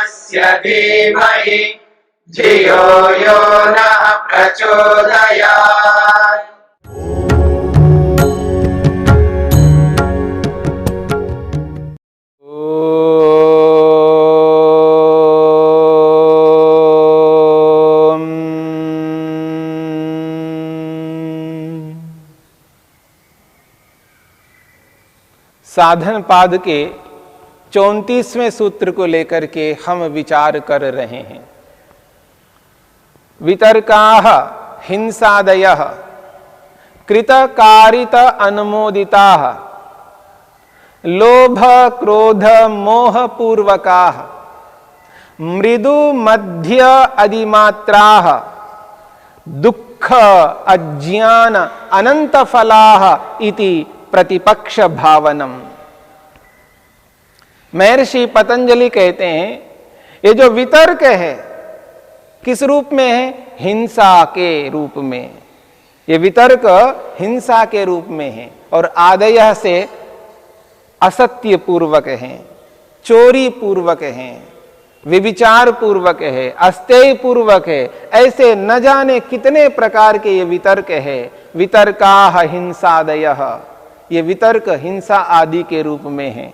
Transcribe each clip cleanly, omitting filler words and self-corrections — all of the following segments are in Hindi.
देवस्य धीमहि धियो यो नः प्रचोदयात्। साधन पाद के 34वें सूत्र को लेकर के हम विचार कर रहे हैं। वितर्काः हिंसादयः कृतकारित अनुमोदिताः लोभ क्रोध मोह पूर्वकाः मृदु मध्य अधिमात्राः दुःख अज्ञान अनंत फलाः इति प्रतिपक्ष भावनम। महर्षि पतंजलि कहते हैं ये जो वितर्क है किस रूप में है? हिंसा के रूप में। ये वितर्क हिंसा के रूप में है और आदयः से असत्य पूर्वक है, चोरी पूर्वक है, विविचार पूर्वक है, अस्तेय पूर्वक है। ऐसे न जाने कितने प्रकार के ये वितर्क है। वितर्काः हिंसादयः, ये वितर्क हिंसा आदि के रूप में है।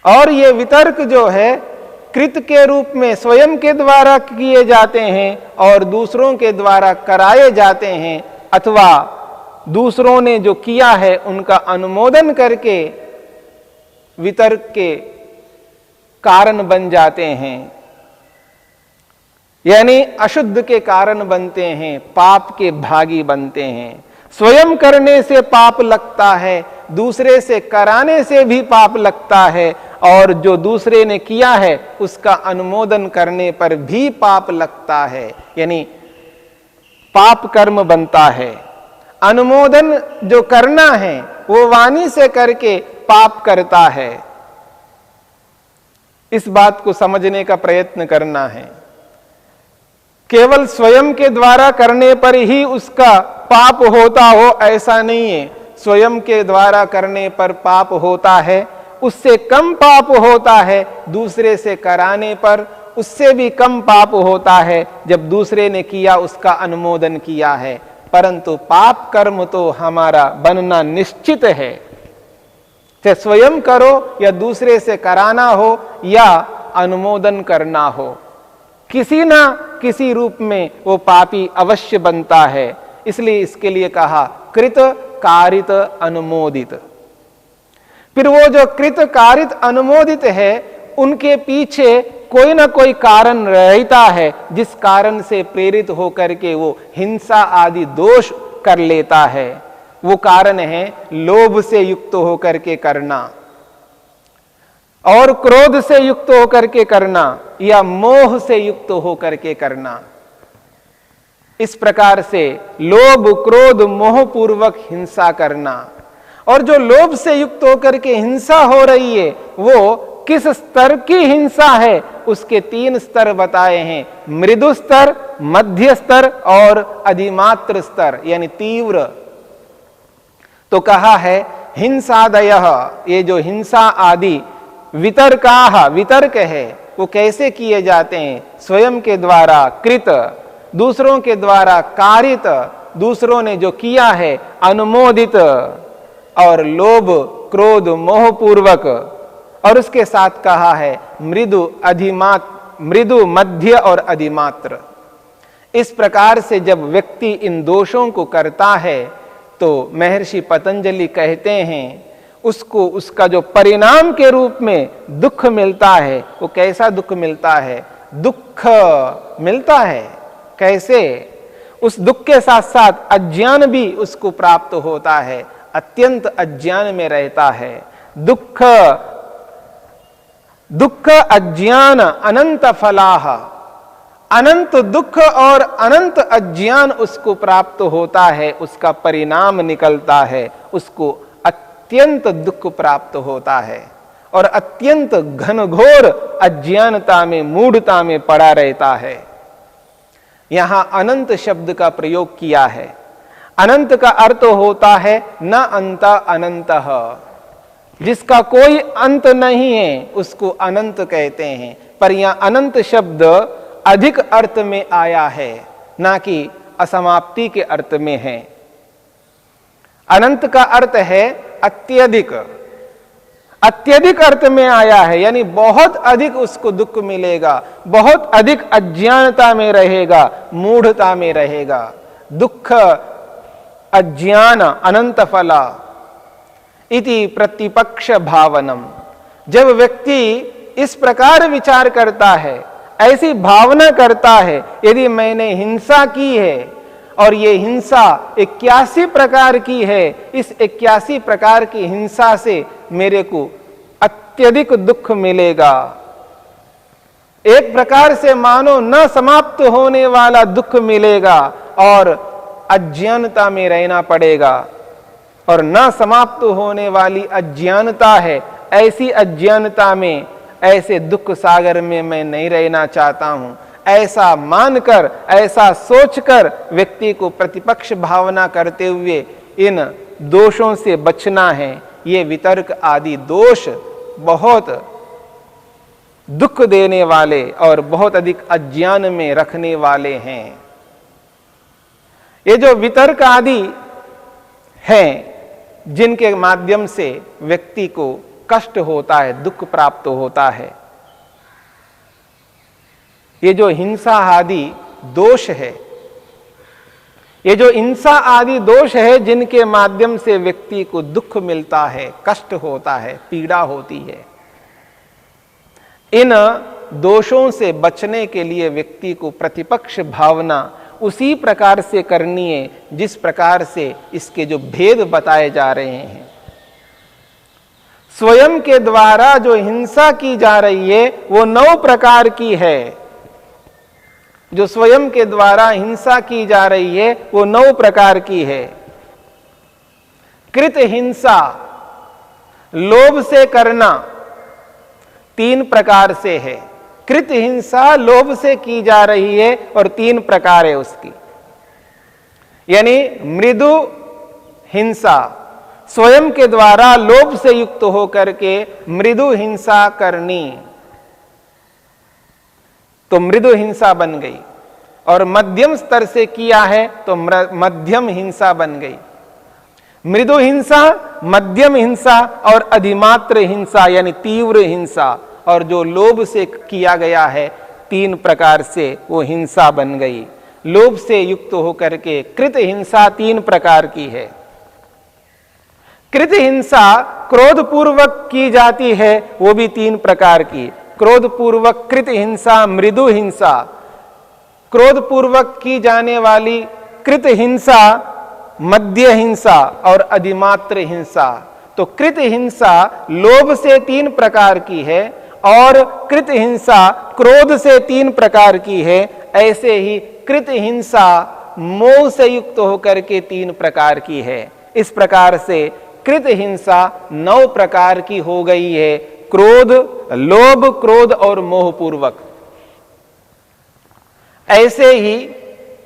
और ये वितर्क जो है कृत के रूप में स्वयं के द्वारा किए जाते हैं और दूसरों के द्वारा कराए जाते हैं, अथवा दूसरों ने जो किया है उनका अनुमोदन करके वितर्क के कारण बन जाते हैं, यानी अशुद्ध के कारण बनते हैं, पाप के भागी बनते हैं। स्वयं करने से पाप लगता है, दूसरे से कराने से भी पाप लगता है, और जो दूसरे ने किया है उसका अनुमोदन करने पर भी पाप लगता है, यानी पाप कर्म बनता है। अनुमोदन जो करना है वो वाणी से करके पाप करता है। इस बात को समझने का प्रयत्न करना है। केवल स्वयं के द्वारा करने पर ही उसका पाप होता हो ऐसा नहीं है। स्वयं के द्वारा करने पर पाप होता है, उससे कम पाप होता है दूसरे से कराने पर, उससे भी कम पाप होता है जब दूसरे ने किया उसका अनुमोदन किया है। परंतु पाप कर्म तो हमारा बनना निश्चित है, चाहे स्वयं करो या दूसरे से कराना हो या अनुमोदन करना हो, किसी ना किसी रूप में वो पापी अवश्य बनता है। इसलिए इसके लिए कहा कृत कारित अनुमोदित। फिर वो जो कृत कारित अनुमोदित है उनके पीछे कोई ना कोई कारण रहता है जिस कारण से प्रेरित होकर के वो हिंसा आदि दोष कर लेता है। वो कारण है लोभ से युक्त होकर के करना, और क्रोध से युक्त होकर के करना, या मोह से युक्त होकर के करना। इस प्रकार से लोभ क्रोध मोह पूर्वक हिंसा करना। और जो लोभ से युक्त होकर के हिंसा हो रही है वो किस स्तर की हिंसा है, उसके 3 स्तर बताए हैं। मृदु स्तर, मध्य स्तर और अधिमात्र स्तर, यानी तीव्र। तो कहा है हिंसादयः, ये जो हिंसा आदि वितर्काः, वितर्क है वो कैसे किए जाते हैं? स्वयं के द्वारा कृत, दूसरों के द्वारा कारित, दूसरों ने जो किया है अनुमोदित, और लोभ क्रोध मोह पूर्वक। और उसके साथ कहा है मृदु मध्य और अधिमात्र। इस प्रकार से जब व्यक्ति इन दोषों को करता है तो महर्षि पतंजलि कहते हैं उसको उसका जो परिणाम के रूप में दुख मिलता है, वो कैसा दुख मिलता है? दुख मिलता है। कैसे? उस दुख के साथ साथ अज्ञान भी उसको प्राप्त होता है, अत्यंत अज्ञान में रहता है। दुख अज्ञान अनंत फलाह, अनंत दुख और अनंत अज्ञान उसको प्राप्त होता है, उसका परिणाम निकलता है, उसको अत्यंत दुख प्राप्त होता है और अत्यंत घनघोर अज्ञानता में मूढ़ता में पड़ा रहता है। यहां अनंत शब्द का प्रयोग किया है। अनंत का अर्थ होता है न अंत अनंतः, जिसका कोई अंत नहीं है उसको अनंत कहते हैं। पर यहां अनंत शब्द अधिक अर्थ में आया है, ना कि असमाप्ति के अर्थ में है। अनंत का अर्थ है अत्यधिक, अत्यधिक अर्थ में आया है, यानी बहुत अधिक उसको दुख मिलेगा, बहुत अधिक अज्ञानता में रहेगा, मूढ़ता में रहेगा। दुख अज्ञान अनंत फला इति प्रतिपक्ष भावनम। जब व्यक्ति इस प्रकार विचार करता है, ऐसी भावना करता है, यदि मैंने हिंसा की है और ये हिंसा 81 प्रकार की है, इस 81 प्रकार की हिंसा से मेरे को अत्यधिक दुख मिलेगा, एक प्रकार से मानो न समाप्त होने वाला दुख मिलेगा और अज्ञानता में रहना पड़ेगा, और न समाप्त होने वाली अज्ञानता है, ऐसी अज्ञानता में, ऐसे दुख सागर में मैं नहीं रहना चाहता हूं। ऐसा मानकर, ऐसा सोचकर व्यक्ति को प्रतिपक्ष भावना करते हुए इन दोषों से बचना है। ये वितर्क आदि दोष बहुत दुख देने वाले और बहुत अधिक अज्ञान में रखने वाले हैं। ये जो वितर्क आदि हैं, जिनके माध्यम से व्यक्ति को कष्ट होता है, दुख प्राप्त होता है, ये जो हिंसा आदि दोष है, ये जो हिंसा आदि दोष है, जिनके माध्यम से व्यक्ति को दुख मिलता है, कष्ट होता है, पीड़ा होती है, इन दोषों से बचने के लिए व्यक्ति को प्रतिपक्ष भावना उसी प्रकार से करनी है जिस प्रकार से इसके जो भेद बताए जा रहे हैं। स्वयं के द्वारा जो हिंसा की जा रही है वो 9 प्रकार की है। जो स्वयं के द्वारा हिंसा की जा रही है वो 9 प्रकार की है। कृत हिंसा, लोभ से करना, 3 प्रकार से है। कृत हिंसा लोभ से की जा रही है और 3 प्रकार है उसकी। यानी मृदु हिंसा, स्वयं के द्वारा लोभ से युक्त होकर के मृदु हिंसा करनी, तो मृदु हिंसा बन गई। और मध्यम स्तर से किया है तो मध्यम हिंसा बन गई। मृदु हिंसा, मध्यम हिंसा और अधिमात्र हिंसा यानी तीव्र हिंसा। और जो लोभ से किया गया है 3 प्रकार से वो हिंसा बन गई। लोभ से युक्त होकर के कृत हिंसा 3 प्रकार की है। कृत हिंसा क्रोध पूर्वक की जाती है, वो भी 3 प्रकार की। क्रोध पूर्वक कृत हिंसा, मृदु हिंसा। क्रोध पूर्वक की जाने वाली कृत हिंसा, मध्य हिंसा और अधिमात्र हिंसा। तो कृत हिंसा लोभ से 3 प्रकार की है और कृत हिंसा क्रोध से 3 प्रकार की है। ऐसे ही कृत हिंसा मोह से युक्त होकर के 3 प्रकार की है। इस प्रकार से कृत हिंसा 9 प्रकार की हो गई है। क्रोध, लोभ, क्रोध और मोह पूर्वक। ऐसे ही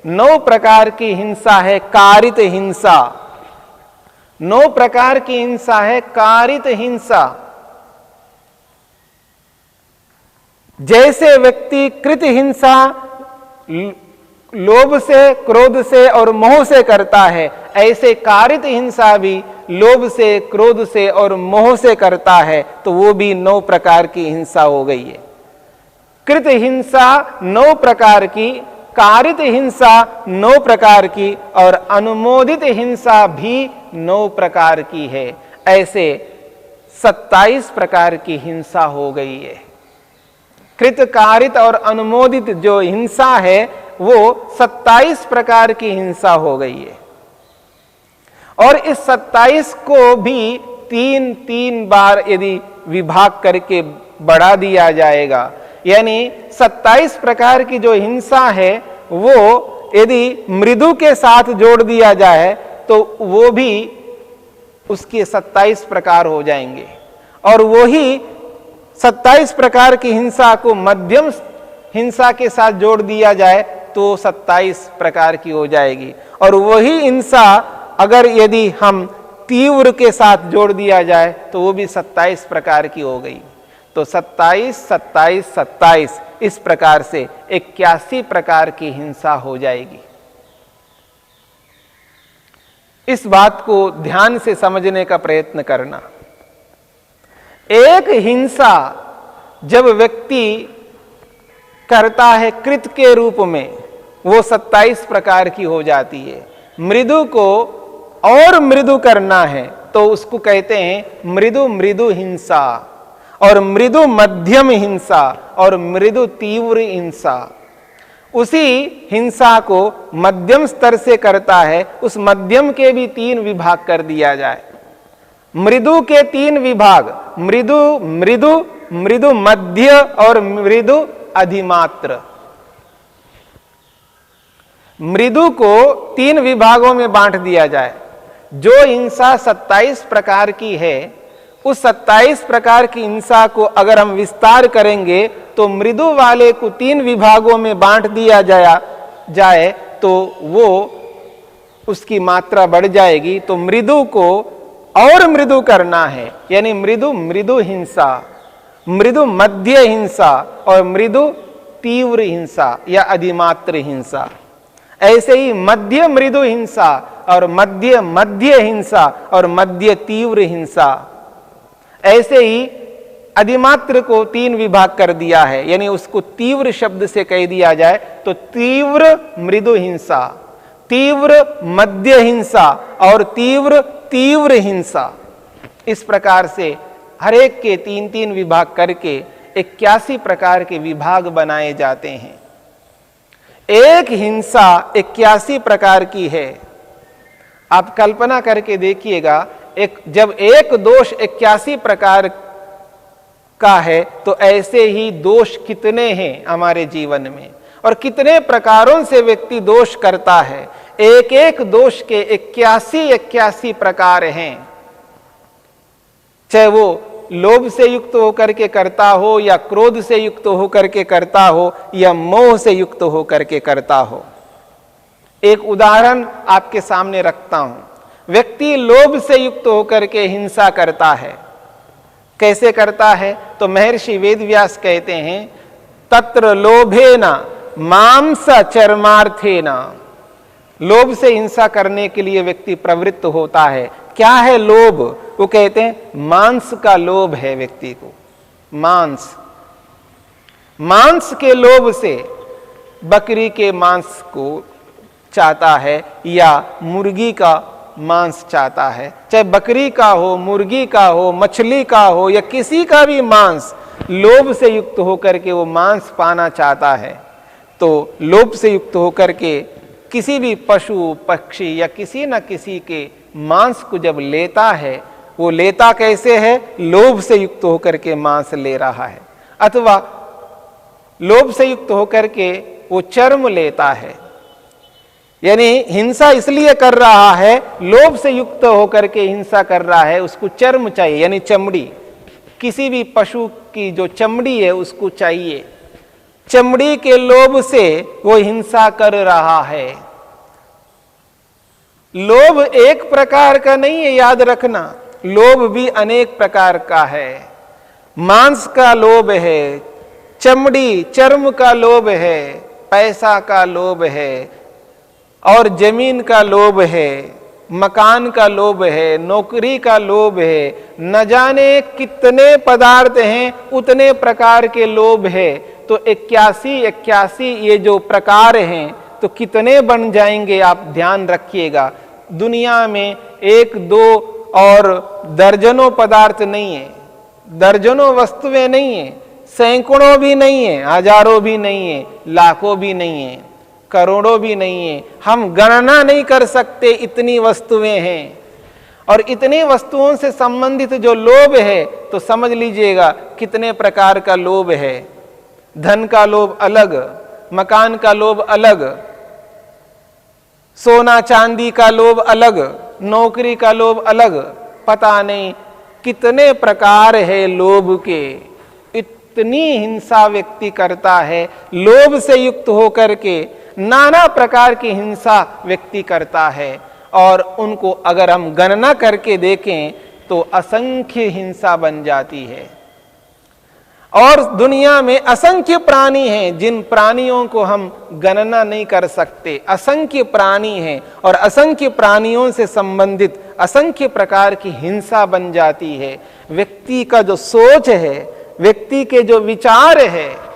9 प्रकार की हिंसा है कारित हिंसा। 9 प्रकार की हिंसा है कारित हिंसा। जैसे व्यक्ति कृत हिंसा लोभ से, क्रोध से और मोह से करता है, ऐसे कारित हिंसा भी लोभ से, क्रोध से और मोह से करता है, तो वो भी 9 प्रकार की हिंसा हो गई है। कृत हिंसा 9 प्रकार की, कारित हिंसा 9 प्रकार की और अनुमोदित हिंसा भी 9 प्रकार की है। ऐसे 27 प्रकार की हिंसा हो गई है। कृत, कारित और अनुमोदित जो हिंसा है वो 27 प्रकार की हिंसा हो गई है। और इस 27 को भी 3-3 बार यदि विभाग करके बढ़ा दिया जाएगा, यानी 27 प्रकार की जो हिंसा है वो यदि मृदु के साथ जोड़ दिया जाए तो वो भी उसके 27 प्रकार हो जाएंगे। और वही 27 प्रकार की हिंसा को मध्यम हिंसा के साथ जोड़ दिया जाए तो 27 प्रकार की हो जाएगी। और वही हिंसा अगर यदि हम तीव्र के साथ जोड़ दिया जाए तो वो भी 27 प्रकार की हो गई। तो 27, 27, 27 इस प्रकार से 81 प्रकार की हिंसा हो जाएगी। इस बात को ध्यान से समझने का प्रयत्न करना। एक हिंसा जब व्यक्ति करता है कृत के रूप में, वो 27 प्रकार की हो जाती है। मृदु को और मृदु करना है तो उसको कहते हैं मृदु मृदु हिंसा, और मृदु मध्यम हिंसा, और मृदु तीव्र हिंसा। उसी हिंसा को मध्यम स्तर से करता है, उस मध्यम के भी 3 विभाग कर दिया जाए। मृदु के 3 विभाग, मृदु मृदु, मृदु मध्य और मृदु अधिमात्र। मृदु को 3 विभागों में बांट दिया जाए। जो हिंसा 27 प्रकार की है, उस 27 प्रकार की हिंसा को अगर हम विस्तार करेंगे तो मृदु वाले को 3 विभागों में बांट दिया जाए तो वो उसकी मात्रा बढ़ जाएगी। तो मृदु को और मृदु करना है, यानी मृदु मृदु हिंसा, मृदु मध्य हिंसा और मृदु तीव्र हिंसा या अधिमात्र हिंसा। ऐसे ही मध्य मृदु हिंसा और मध्य मध्य हिंसा और मध्य तीव्र हिंसा। ऐसे ही अधिमात्र को 3 विभाग कर दिया है, यानी उसको तीव्र शब्द से कह दिया जाए तो तीव्र मृदु हिंसा, तीव्र मध्य हिंसा और तीव्र तीव्र हिंसा। इस प्रकार से हर एक के 3-3 विभाग करके 81 प्रकार के विभाग बनाए जाते हैं। एक हिंसा 81 प्रकार की है। आप कल्पना करके देखिएगा, जब एक दोष 81 प्रकार का है तो ऐसे ही दोष कितने हैं हमारे जीवन में, और कितने प्रकारों से व्यक्ति दोष करता है। एक एक दोष के 81 प्रकार हैं। चाहे वो लोभ से युक्त होकर के करता हो, या क्रोध से युक्त होकर के करता हो, या मोह से युक्त होकर के करता हो। एक उदाहरण आपके सामने रखता हूं। व्यक्ति लोभ से युक्त होकर के हिंसा करता है। कैसे करता है? तो महर्षि वेदव्यास कहते हैं, तत्र लोभेना मांस चर्मार्थेना। लोभ से हिंसा करने के लिए व्यक्ति प्रवृत्त होता है। क्या है लोभ? वो कहते हैं मांस का लोभ है व्यक्ति को। मांस के लोभ से बकरी के मांस को चाहता है या मुर्गी का मांस चाहता है। चाहे बकरी का हो, मुर्गी का हो, मछली का हो, या किसी का भी मांस, लोभ से युक्त होकर के वो मांस पाना चाहता है। तो लोभ से युक्त होकर के किसी भी पशु पक्षी या किसी न किसी के मांस को जब लेता है, वो लेता कैसे है? लोभ से युक्त होकर के मांस ले रहा है। अथवा लोभ से युक्त होकर के वो चर्म लेता है, यानी हिंसा इसलिए कर रहा है, लोभ से युक्त होकर के हिंसा कर रहा है। उसको चर्म चाहिए, यानी चमड़ी। किसी भी पशु की जो चमड़ी है उसको चाहिए। चमड़ी के लोभ से वो हिंसा कर रहा है। लोभ एक प्रकार का नहीं है, याद रखना। लोभ भी अनेक प्रकार का है। मांस का लोभ है, चमड़ी चर्म का लोभ है, पैसा का लोभ है, और जमीन का लोभ है, मकान का लोभ है, नौकरी का लोभ है। न जाने कितने पदार्थ हैं, उतने प्रकार के लोभ है। तो 81 ये जो प्रकार हैं तो कितने बन जाएंगे, आप ध्यान रखिएगा। दुनिया में 1-2 और दर्जनों पदार्थ नहीं है, दर्जनों वस्तुएं नहीं है, सैकड़ों भी नहीं है, हजारों भी नहीं है, लाखों भी नहीं है, करोड़ों भी नहीं है। हम गणना नहीं कर सकते, इतनी वस्तुएं हैं। और इतनी वस्तुओं से संबंधित जो लोभ है तो समझ लीजिएगा कितने प्रकार का लोभ है। धन का लोभ अलग, मकान का लोभ अलग, सोना चांदी का लोभ अलग, नौकरी का लोभ अलग, पता नहीं कितने प्रकार है लोभ के। इतनी हिंसा व्यक्ति करता है, लोभ से युक्त होकर के नाना प्रकार की हिंसा व्यक्ति करता है। और उनको अगर हम गणना करके देखें तो असंख्य हिंसा बन जाती है। और दुनिया में असंख्य प्राणी हैं जिन प्राणियों को हम गणना नहीं कर सकते। असंख्य प्राणी हैं और असंख्य प्राणियों से संबंधित असंख्य प्रकार की हिंसा बन जाती है। व्यक्ति का जो सोच है, व्यक्ति के जो विचार है,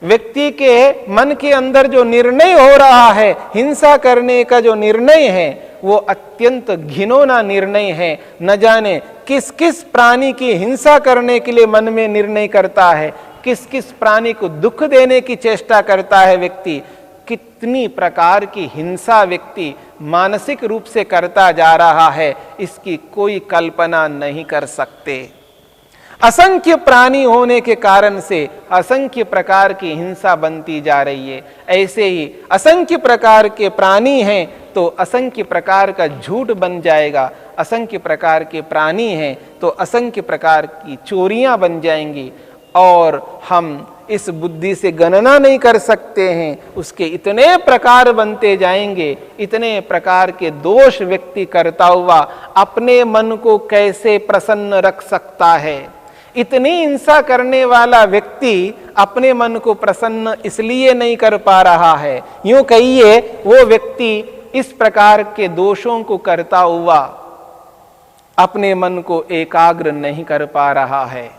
व्यक्ति के मन के अंदर जो निर्णय हो रहा है, हिंसा करने का जो निर्णय है, वो अत्यंत घिनौना निर्णय है। न जाने किस किस प्राणी की हिंसा करने के लिए मन में निर्णय करता है, किस किस प्राणी को दुख देने की चेष्टा करता है व्यक्ति। कितनी प्रकार की हिंसा व्यक्ति मानसिक रूप से करता जा रहा है, इसकी कोई कल्पना नहीं कर सकते। असंख्य प्राणी होने के कारण से असंख्य प्रकार की हिंसा बनती जा रही है। ऐसे ही असंख्य प्रकार के प्राणी हैं तो असंख्य प्रकार का झूठ बन जाएगा। असंख्य प्रकार के प्राणी हैं तो असंख्य प्रकार की चोरियां बन जाएंगी और हम इस बुद्धि से गणना नहीं कर सकते हैं। उसके इतने प्रकार बनते जाएंगे, इतने प्रकार के दोष व्यक्ति करता हुआ अपने मन को कैसे प्रसन्न रख सकता है। इतनी हिंसा करने वाला व्यक्ति अपने मन को प्रसन्न इसलिए नहीं कर पा रहा है, यूं कहिए वो व्यक्ति इस प्रकार के दोषों को करता हुआ अपने मन को एकाग्र नहीं कर पा रहा है।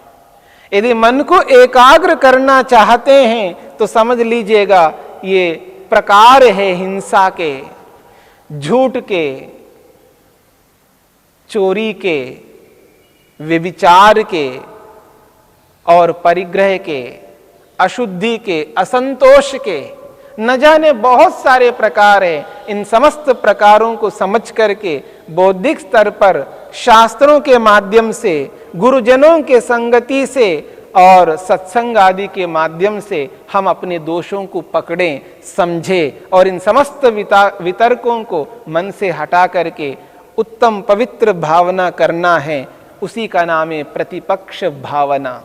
यदि मन को एकाग्र करना चाहते हैं तो समझ लीजिएगा ये प्रकार है हिंसा के, झूठ के, चोरी के, व्यभिचार के और परिग्रह के, अशुद्धि के, असंतोष के, न जाने बहुत सारे प्रकार हैं। इन समस्त प्रकारों को समझ करके बौद्धिक स्तर पर शास्त्रों के माध्यम से, गुरुजनों के संगति से और सत्संग आदि के माध्यम से हम अपने दोषों को पकड़ें, समझें और इन समस्त वितर्कों को मन से हटा करके उत्तम पवित्र भावना करना है। उसी का नाम है प्रतिपक्ष भावना।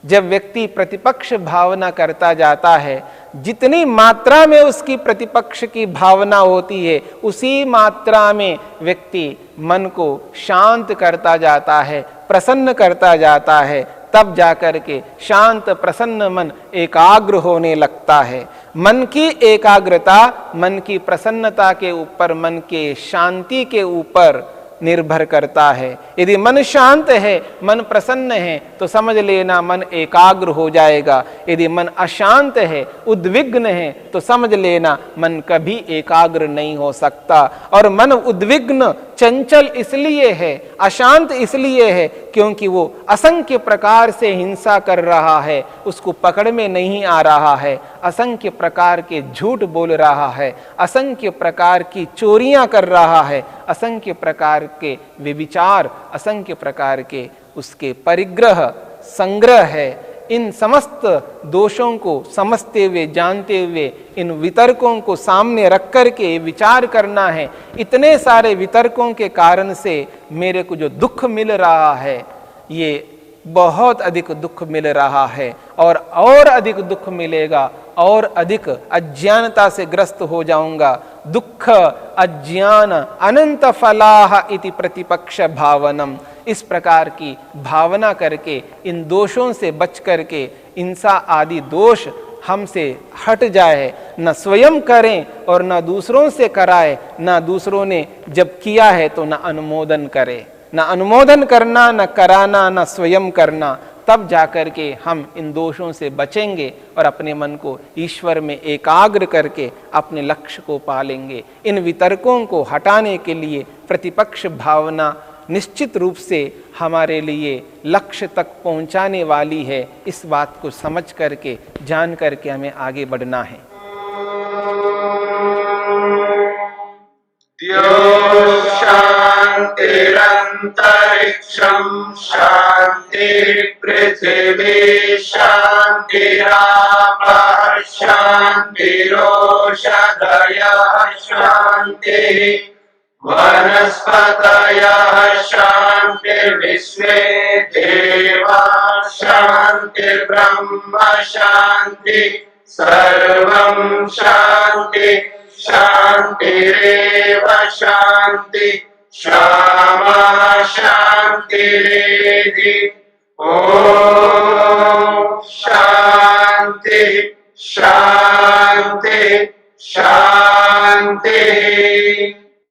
जब व्यक्ति प्रतिपक्ष भावना करता जाता है, जितनी मात्रा में उसकी प्रतिपक्ष की भावना होती है, उसी मात्रा में व्यक्ति मन को शांत करता जाता है, प्रसन्न करता जाता है। तब जाकर के शांत प्रसन्न मन एकाग्र होने लगता है। मन की एकाग्रता मन की प्रसन्नता के ऊपर, मन के शांति के ऊपर निर्भर करता है। यदि मन शांत है, मन प्रसन्न है, तो समझ लेना मन एकाग्र हो जाएगा। यदि मन अशांत है, उद्विग्न है, तो समझ लेना मन कभी एकाग्र नहीं हो सकता। और मन उद्विग्न चंचल इसलिए है, अशांत इसलिए है क्योंकि वो असंख्य प्रकार से हिंसा कर रहा है, उसको पकड़ में नहीं आ रहा है, असंख्य प्रकार के झूठ बोल रहा है, असंख्य प्रकार की चोरियां कर रहा है, असंख्य प्रकार के व्यभिचार, असंख्य प्रकार के उसके परिग्रह, संग्रह है। इन समस्त दोषों को समझते हुए, जानते हुए, इन वितर्कों को सामने रख करके विचार करना है। इतने सारे वितर्कों के कारण से मेरे को जो दुख मिल रहा है, ये बहुत अधिक दुख मिल रहा है और अधिक दुख मिलेगा और अधिक अज्ञानता से ग्रस्त हो जाऊंगा। दुख अज्ञान अनंत फलाह इति प्रतिपक्ष भावनम। इस प्रकार की भावना करके इन दोषों से बच करके हिंसा आदि दोष हमसे हट जाए, न स्वयं करें और न दूसरों से कराए, न दूसरों ने जब किया है तो न अनुमोदन करे, न अनुमोदन करना, न कराना, न स्वयं करना। तब जाकर के हम इन दोषों से बचेंगे और अपने मन को ईश्वर में एकाग्र करके अपने लक्ष्य को पालेंगे। इन वितर्कों को हटाने के लिए प्रतिपक्ष भावना निश्चित रूप से हमारे लिए लक्ष्य तक पहुंचाने वाली है। इस बात को समझ करके, जान करके हमें आगे बढ़ना है। शांतिरंतरिक्षं शांति पृथिवी शांतिरापः शांतिरोषधयः शांति वनस्पतयः शांतिर्विश्वे देवाः शांतिर्ब्रह्म शांति सर्वं शांति शांतिरेव शांति शामा शांतिरेधि। ओम शांति शांति शांति।